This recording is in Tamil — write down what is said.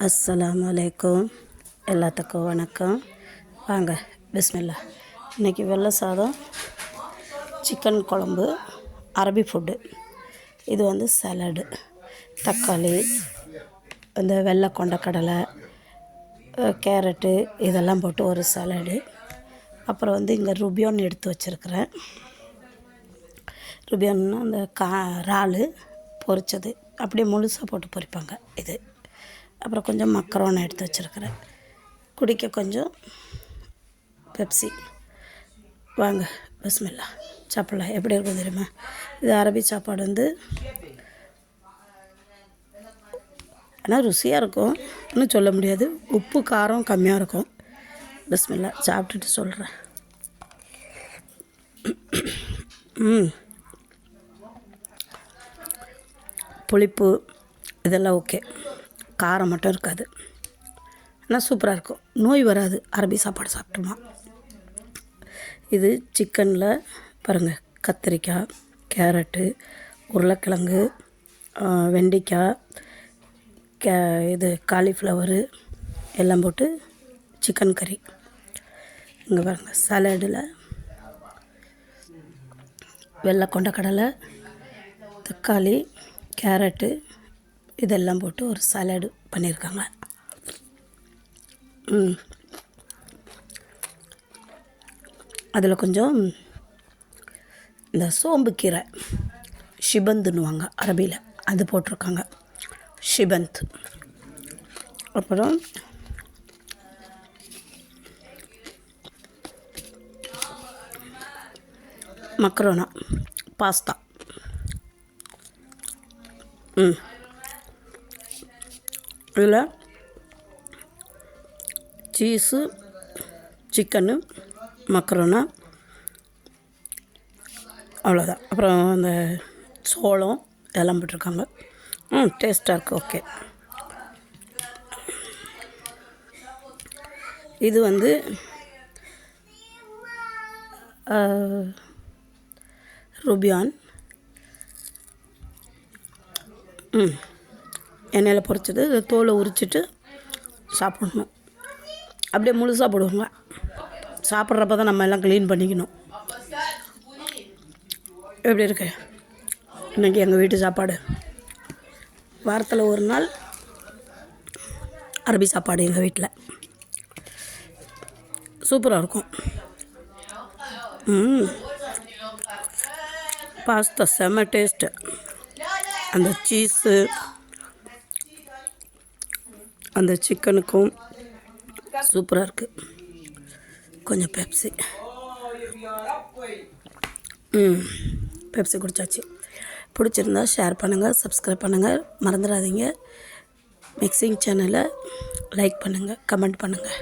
அஸ்ஸலாமு அலைக்கும். எல்லாத்துக்கும் வணக்கம். வாங்க பிஸ்மில்லா. இன்றைக்கி வெள்ளை சாதம், சிக்கன் குழம்பு, அரபி ஃபுட்டு. இது வந்து சலாடு, தக்காளி, இந்த வெள்ளை கொண்டக்கடலை, கேரட்டு இதெல்லாம் போட்டு ஒரு சலாடு. அப்புறம் வந்து இங்கே ருபியான் எடுத்து வச்சுருக்கிறேன். ருபியான்னா அந்த இறால் பொரித்தது, அப்படியே முழுசாக போட்டு பொரிப்பாங்க இது. அப்புறம் கொஞ்சம் மக்கரோனை எடுத்து வச்சுருக்கிறேன். குடிக்க கொஞ்சம் பெப்சி. வாங்க பிஸ்மில்லா சாப்பிட்லாம். எப்படி இருக்கும் தெரியுமா? இது அரபி சாப்பாடு வந்து ஆனால் ருசியாக இருக்கும், இன்னும் சொல்ல முடியாது. உப்பு காரம் கம்மியாக இருக்கும். பிஸ்மில்லா சாப்பிட்டுட்டு சொல்கிறேன். புளிப்பு இதெல்லாம் ஓகே, காரம் மட்டும் இருக்காது. ஆனால் சூப்பராக இருக்கும், நோய் வராது அரபி சாப்பாடு சாப்பிட்டோமா. இது சிக்கனில் பாருங்கள், கத்திரிக்காய், கேரட்டு, உருளைக்கிழங்கு, வெண்டைக்காய், இது காலிஃப்ளவரு எல்லாம் போட்டு சிக்கன் கறி. இங்கே பாருங்கள், சலாடில் வெள்ளை கொண்டக்கடலை, தக்காளி, கேரட்டு இதெல்லாம் போட்டு ஒரு சலாடு பண்ணியிருக்காங்க. அதில் கொஞ்சம் இந்த சோம்பு கீரை, ஷிபந்துன்னுவாங்க அரபியில், அது போட்டிருக்காங்க, ஷிபந்த். அப்புறம் மக்கரோனா, பாஸ்தா. இதில் சீஸு, சிக்கனு, மக்கரோனா, அவ்வளோதான். அப்புறம் அந்த சோளம் இதெல்லாம் போட்டிருக்காங்க. டேஸ்ட்டாக இருக்குது, ஓகே. இது வந்து ருபியான் எண்ணெயில் பொரிச்சது. தோலை உரிச்சிட்டு சாப்பிடணும். அப்படியே முழுசாக போடுவாங்க. சாப்பிட்றப்ப தான் நம்ம எல்லாம் க்ளீன் பண்ணிக்கணும். எப்படி இருக்கு இன்றைக்கி எங்கள் வீட்டு சாப்பாடு? வாரத்தில் ஒரு நாள் அரபி சாப்பாடு எங்கள் வீட்டில். சூப்பராக இருக்கும். பாஸ்தா செம்ம டேஸ்ட்டு. அந்த சீஸு அந்த சிக்கனுக்கும் சூப்பராக இருக்குது. கொஞ்சம் பெப்சி பெப்சி குடித்தாச்சு. பிடிச்சிருந்தா ஷேர் பண்ணுங்கள், சப்ஸ்கிரைப் பண்ணுங்கள், மறந்துடாதீங்க. மிக்சிங் சேனலை லைக் பண்ணுங்கள், கமெண்ட் பண்ணுங்கள்.